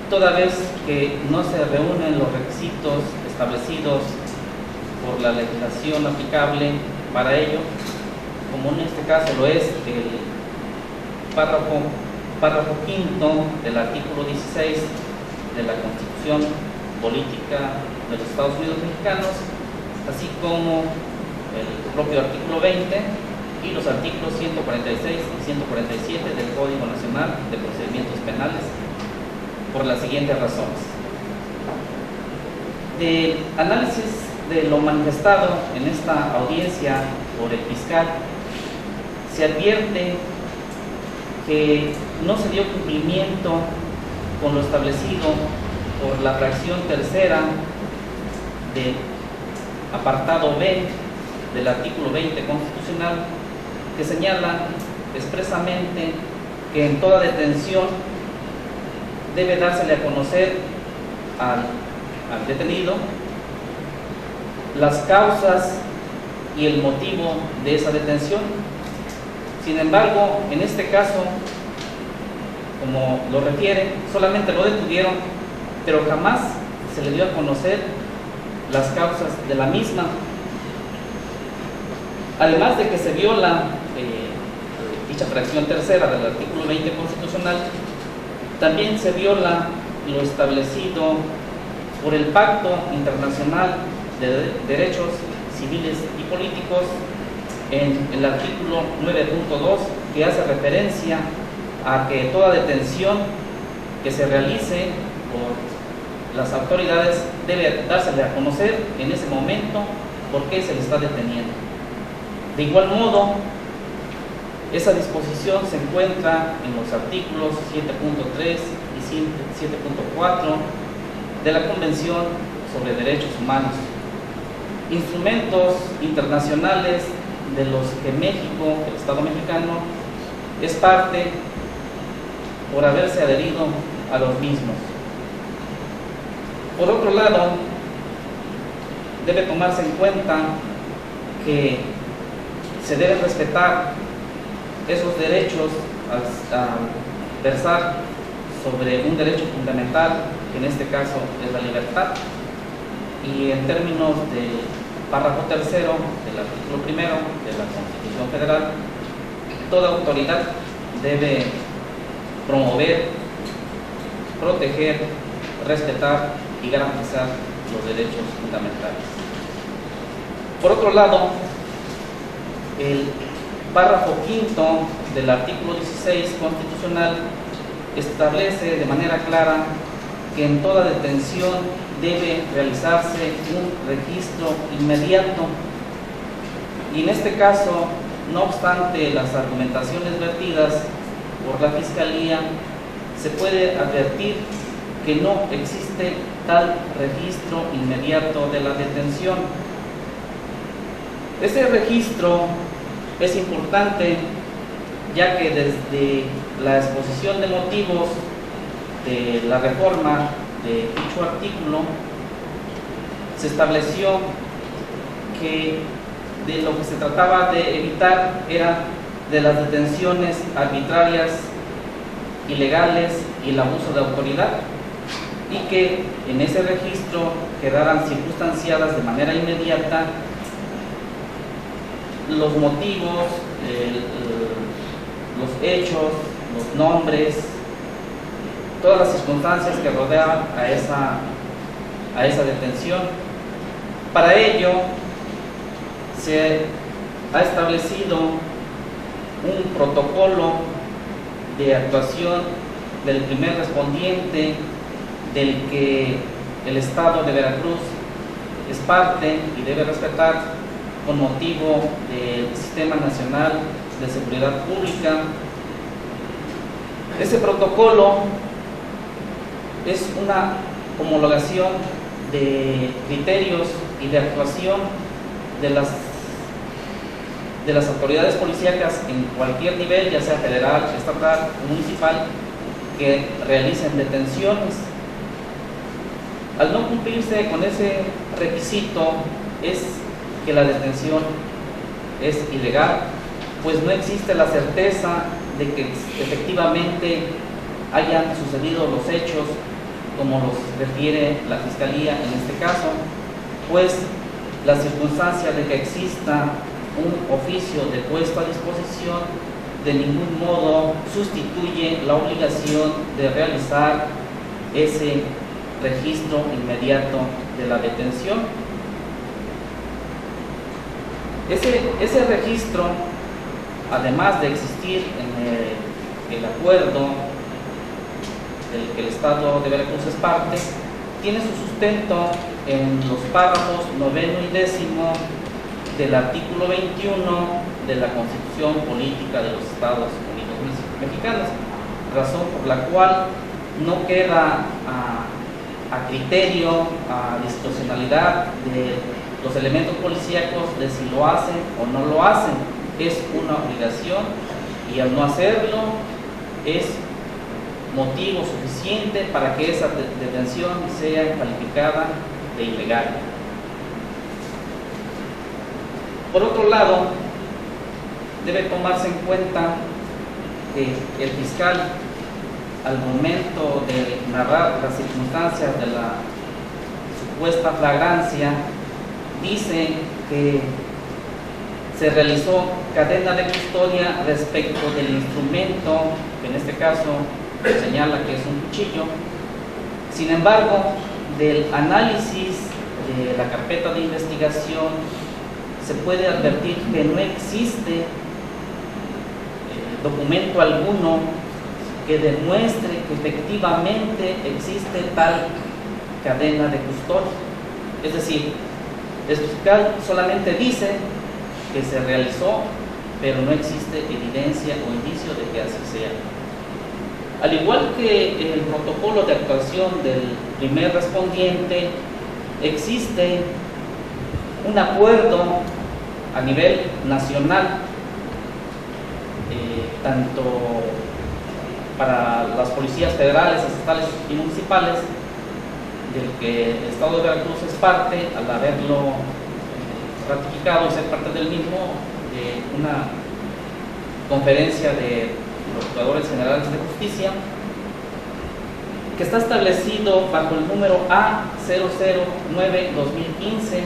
toda vez que no se reúnen los requisitos establecidos por la legislación aplicable para ello, como en este caso lo es el párrafo quinto del artículo 16 de la Constitución Política de los Estados Unidos Mexicanos, así como el propio artículo 20 y los artículos 146 y 147 del Código Nacional de Procedimientos Penales, por las siguientes razones. Del análisis de lo manifestado en esta audiencia por el fiscal, se advierte que no se dio cumplimiento con lo establecido por la fracción tercera del apartado B del artículo 20 constitucional, que señala expresamente que en toda detención debe dársele a conocer al detenido las causas y el motivo de esa detención. Sin embargo, en este caso, como lo refiere, solamente lo detuvieron, pero jamás se le dio a conocer las causas de la misma. Además de que se viola dicha fracción tercera del artículo 20 constitucional, también se viola lo establecido por el Pacto Internacional de Derechos Civiles y Políticos en el artículo 9.2, que hace referencia a que toda detención que se realice por las autoridades debe dársele a conocer en ese momento por qué se le está deteniendo. De igual modo, esa disposición se encuentra en los artículos 7.3 y 7.4 de la Convención sobre Derechos Humanos, instrumentos internacionales de los que México, el Estado mexicano, es parte por haberse adherido a los mismos. Por otro lado, debe tomarse en cuenta que se deben respetar esos derechos al versar sobre un derecho fundamental, que en este caso es la libertad, y en términos del párrafo tercero del artículo primero de la Constitución Federal, toda autoridad debe promover, proteger, respetar y garantizar los derechos fundamentales. Por otro lado, el párrafo quinto del artículo 16 constitucional establece de manera clara que en toda detención debe realizarse un registro inmediato, y en este caso, no obstante las argumentaciones vertidas por la Fiscalía, se puede advertir que no existe tal registro inmediato de la detención. Este registro es importante ya que desde la exposición de motivos de la reforma de dicho artículo se estableció que de lo que se trataba de evitar era de las detenciones arbitrarias, ilegales y el abuso de autoridad, y que en ese registro quedaran circunstanciadas de manera inmediata los motivos, los hechos, los nombres, todas las circunstancias que rodeaban a esa detención. Para ello se ha establecido un protocolo de actuación del primer respondiente, del que el Estado de Veracruz es parte y debe respetar con motivo del Sistema Nacional de Seguridad Pública. Ese protocolo es una homologación de criterios y de actuación de las autoridades policíacas en cualquier nivel, ya sea federal, estatal o municipal, que realicen detenciones. Al no cumplirse con ese requisito, es que la detención es ilegal, pues no existe la certeza de que efectivamente hayan sucedido los hechos como los refiere la Fiscalía en este caso, pues la circunstancia de que exista un oficio de puesto a disposición de ningún modo sustituye la obligación de realizar ese registro inmediato de la detención. Ese registro, además de existir en el acuerdo del que el Estado de Veracruz es parte, tiene su sustento en los párrafos 9 y 10 del artículo 21 de la Constitución Política de los Estados Unidos Mexicanos, razón por la cual no queda a criterio, a discrecionalidad de los elementos policíacos de si lo hacen o no lo hacen. Es una obligación, y al no hacerlo es motivo suficiente para que esa detención sea calificada de ilegal. Por otro lado, debe tomarse en cuenta que el fiscal, al momento de narrar las circunstancias de la supuesta flagrancia, dice que se realizó cadena de custodia respecto del instrumento, que en este caso señala que es un cuchillo. Sin embargo, del análisis de la carpeta de investigación se puede advertir que no existe documento alguno que demuestre que efectivamente existe tal cadena de custodia. Es decir, el fiscal solamente dice que se realizó, pero no existe evidencia o indicio de que así sea. Al igual que el protocolo de actuación del primer respondiente, existe un acuerdo a nivel nacional, tanto para las policías federales, estatales y municipales, del que el Estado de Veracruz es parte, al haberlo ratificado y ser parte del mismo, de una conferencia de procuradores generales de justicia, que está establecido bajo el número A009-2015.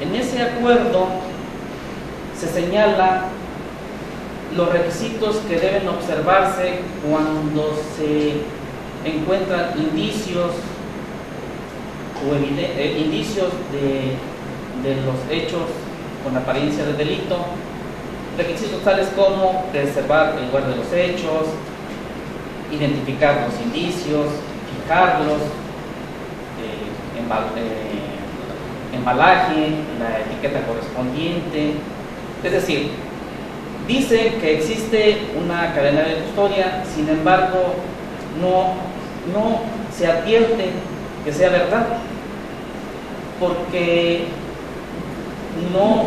En ese acuerdo se señala los requisitos que deben observarse cuando se encuentran indicios o indicios de los hechos con apariencia de delito. Requisitos tales como preservar el lugar de los hechos, identificar los indicios, fijarlos, embalaje, la etiqueta correspondiente. Es decir, dice que existe una cadena de custodia, sin embargo, no se advierte que sea verdad, porque no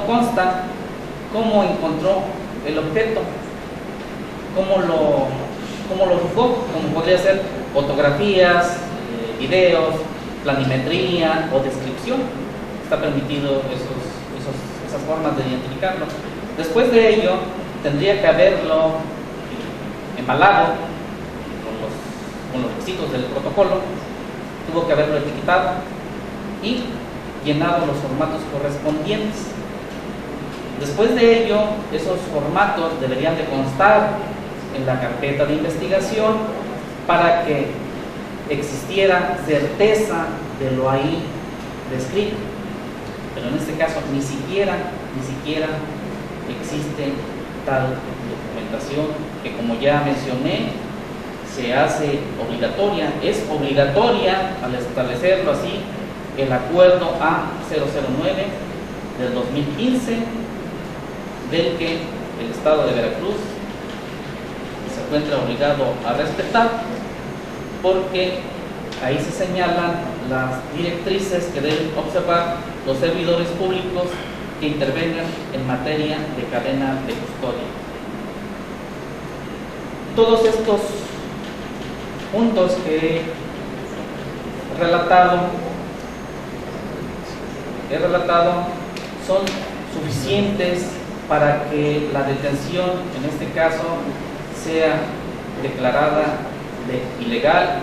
consta cómo encontró el objeto, cómo lo juzgó, como podría ser fotografías, videos, planimetría o descripción. Está permitido esas formas de identificarlo. Después de ello, tendría que haberlo embalado con los requisitos del protocolo, tuvo que haberlo etiquetado y llenado los formatos correspondientes. Después de ello, esos formatos deberían de constar en la carpeta de investigación para que existiera certeza de lo ahí descrito. Pero en este caso ni siquiera existe tal documentación, que, como ya mencioné, se hace obligatoria. Es obligatoria al establecerlo así el acuerdo A009 del 2015, del que el Estado de Veracruz se encuentra obligado a respetar, porque ahí se señalan las directrices que deben observar los servidores públicos que intervengan en materia de cadena de custodia. Todos estos puntos que he relatado son suficientes para que la detención, en este caso, sea declarada de ilegal,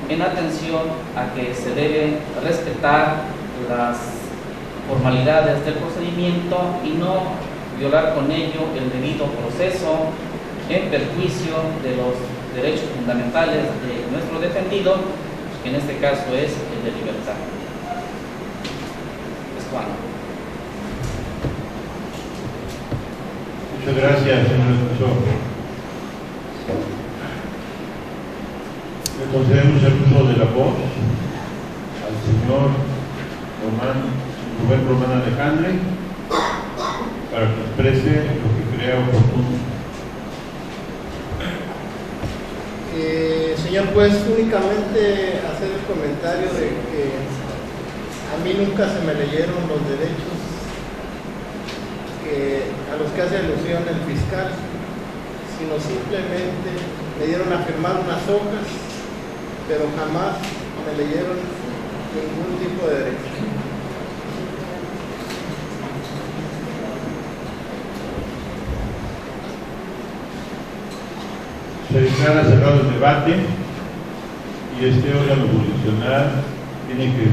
en atención a que se debe respetar las formalidades del procedimiento y no violar con ello el debido proceso en perjuicio de los derechos fundamentales de nuestro defendido, que en este caso es el de libertad. Es Juan. Muchas gracias, señor profesor. Le concedemos el uso de la voz al señor Rubén Román Alejandre para que exprese lo que crea oportuno. Señor juez, únicamente hacer el comentario de que a mí nunca se me leyeron los derechos a los que hace alusión el fiscal, sino simplemente me dieron a firmar unas hojas, pero jamás me leyeron ningún tipo de derecho. Se declara cerrado el debate y este órgano jurisdiccional tiene que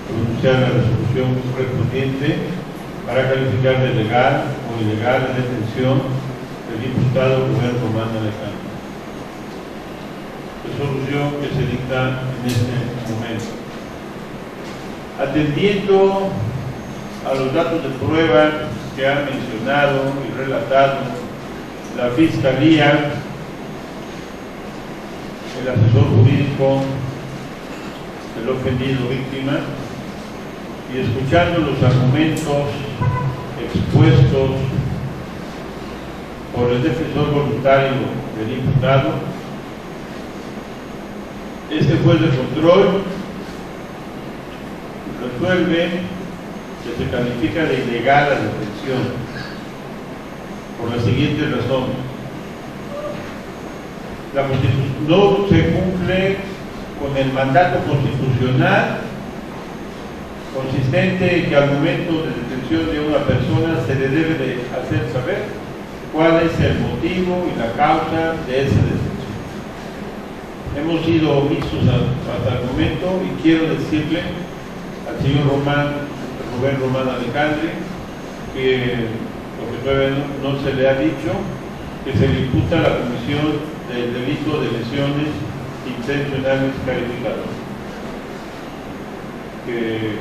pronunciar la resolución correspondiente para calificar de legal o ilegal la detención del diputado Rubén Román Alejandro. Resolución que se dicta en este momento. Atendiendo a los datos de prueba que ha mencionado y relatado la Fiscalía, el asesor jurídico del ofendido víctima, y escuchando los argumentos expuestos por el defensor voluntario del imputado, este juez de control resuelve que se califica de ilegal la detención por la siguiente razón: la Constitución no se cumple con el mandato constitucional consistente en que al momento de detención de una persona se le debe de hacer saber cuál es el motivo y la causa de esa detención. Hemos sido omisos hasta el momento, y quiero decirle al señor Rubén Román Alejandro que lo que todavía no se le ha dicho, que se le imputa la comisión del delito de lesiones intencionales calificadas, que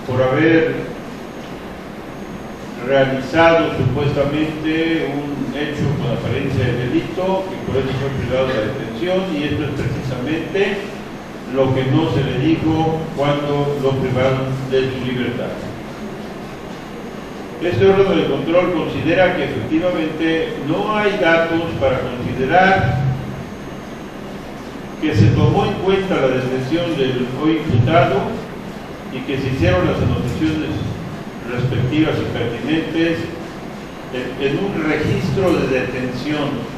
por haber realizado supuestamente un hecho con apariencia de delito, y por eso fue privado de la detención, y esto es precisamente lo que no se le dijo cuando lo privaron de su libertad. Este órgano de control considera que efectivamente no hay datos para considerar que se tomó en cuenta la detención del hoy imputado y que se hicieron las anotaciones respectivas y pertinentes en un registro de detención.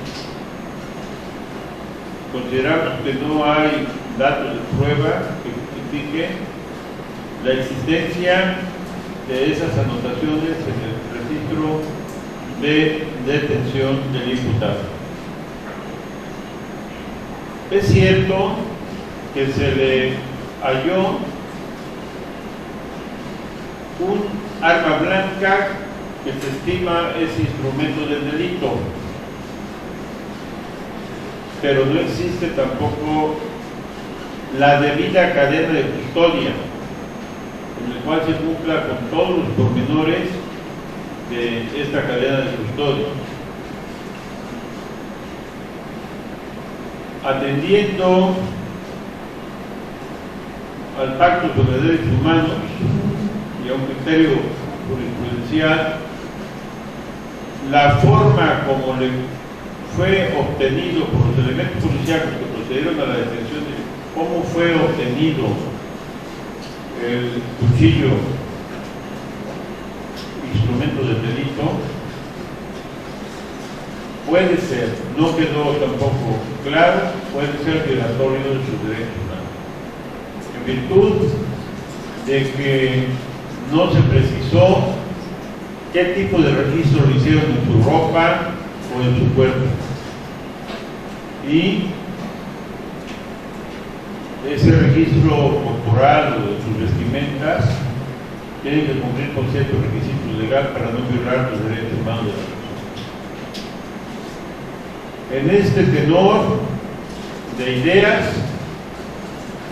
Consideramos que no hay datos de prueba que justifiquen la existencia de esas anotaciones en el registro de detención del imputado. Es cierto que se le halló un arma blanca que se estima es instrumento del delito, pero no existe tampoco la debida cadena de custodia, en el cual se cumpla con todos los pormenores de esta cadena de custodia. Atendiendo al Pacto sobre Derechos Humanos y a un criterio jurisprudencial, la forma como le fue obtenido por los elementos policiales que procedieron a la detención de cómo fue obtenido el cuchillo, instrumento del delito, puede ser, no quedó tampoco claro, puede ser violatorio de sus derechos humanos, en virtud de que no se precisó qué tipo de registro lo hicieron en su ropa o en su cuerpo, y ese registro corporal o de sus vestimentas tiene que cumplir con ciertos requisitos legales para no violar los derechos humanos de la persona. En este tenor de ideas,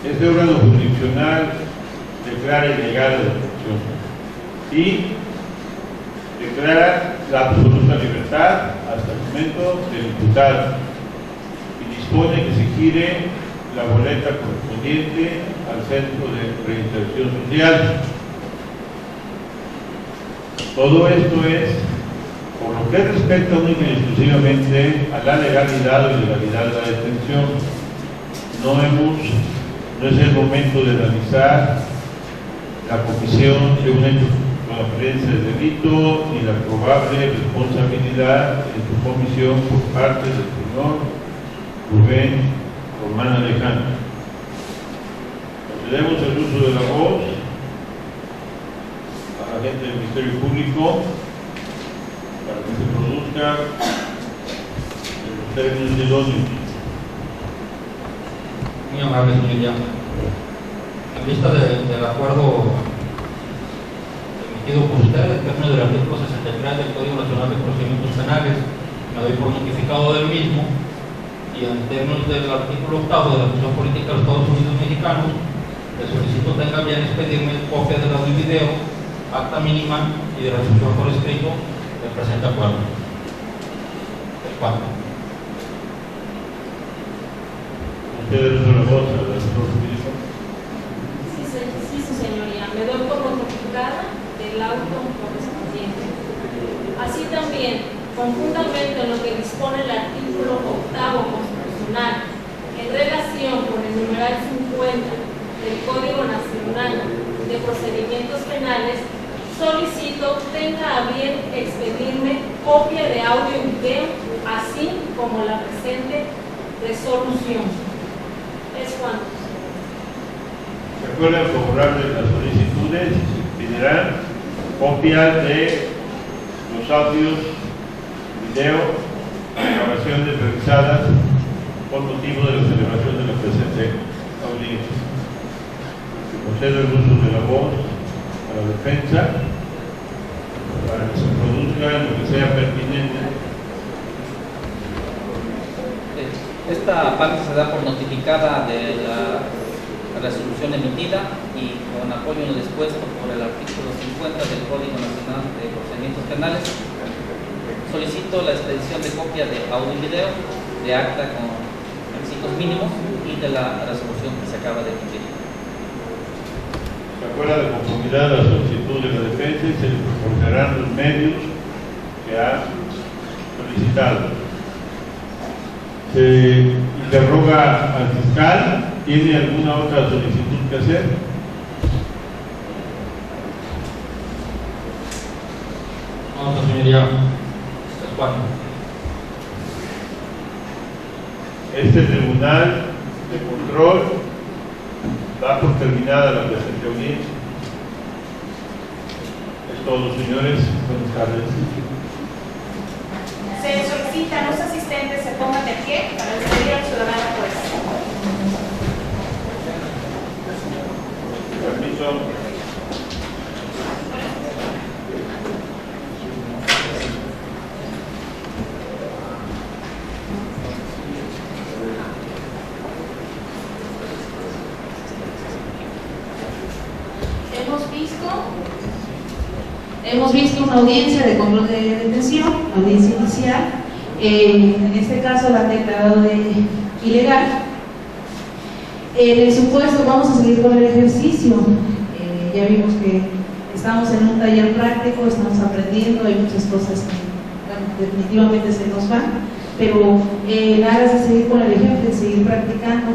este órgano jurisdiccional declara ilegal la detención y declara la absoluta libertad hasta el momento del imputado y dispone que se gire la boleta correspondiente al Centro de Reinserción Social. Todo esto es por lo que respecta única y exclusivamente a la legalidad o ilegalidad de la detención. No es el momento de analizar la comisión de un hecho con apariencia de delito ni la probable responsabilidad en su comisión por parte del señor Rubén Román Alejandro. Concedemos el uso de la voz a la gente del Ministerio Público para que se produzca en los términos idóneos. Muy amable, señor Llama. En vista del acuerdo emitido por usted, en términos del artículo 63 del Código Nacional de Procedimientos Penales, me doy por notificado del mismo, y en términos del artículo 8 de la Función Política de los Estados Unidos Mexicanos, le solicito tenga bien expedirme copia del audio y video, acta mínima y de resolución por escrito del presente acuerdo. El cuarto. Ustedes son la voz, la Sí, su señoría. Me doy por notificada del auto correspondiente. Así también, conjuntamente en lo que dispone el artículo 8º constitucional, en relación con el numeral 50 del Código Nacional de Procedimientos Penales, solicito tenga a bien expedirme copia de audio y video, así como la presente resolución. Es cuanto. ¿Se acuerdan favorable las solicitudes? Pedirán copias de los audios, video, grabaciones realizadas por motivo de la celebración de la presente audiencia. Concedo el uso de la voz a la defensa para que se produzca lo que sea pertinente. Esta parte se da por notificada de la resolución emitida y con apoyo en lo dispuesto por el artículo 50 del Código Nacional de Procedimientos Penales, solicito la expedición de copia de audio y video, de acta con requisitos mínimos y de la resolución que se acaba de emitir. Se acuerda de conformidad a la solicitud de la defensa y se le proporcionarán los medios que ha solicitado. Se interroga al fiscal. ¿Tiene alguna otra solicitud que hacer? Vamos, señoría. Este tribunal de control da por terminada la presente audiencia. Es todo, señores. Buenas tardes. Se solicita a los asistentes se pongan de pie para despedir al ciudadano juez. Permiso. Hemos visto una audiencia de control de detención, audiencia inicial. En este caso la han declarado ilegal. En el supuesto vamos a seguir con el ejercicio. Ya vimos que estamos en un taller práctico, estamos aprendiendo, hay muchas cosas que definitivamente se nos van, pero en aras de seguir con el ejemplo, de seguir practicando,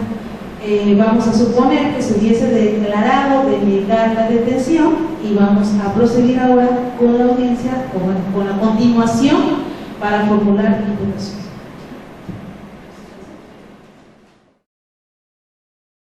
vamos a suponer que se hubiese declarado de legal la detención y vamos a proseguir ahora con la audiencia, con la continuación para formular imputaciones.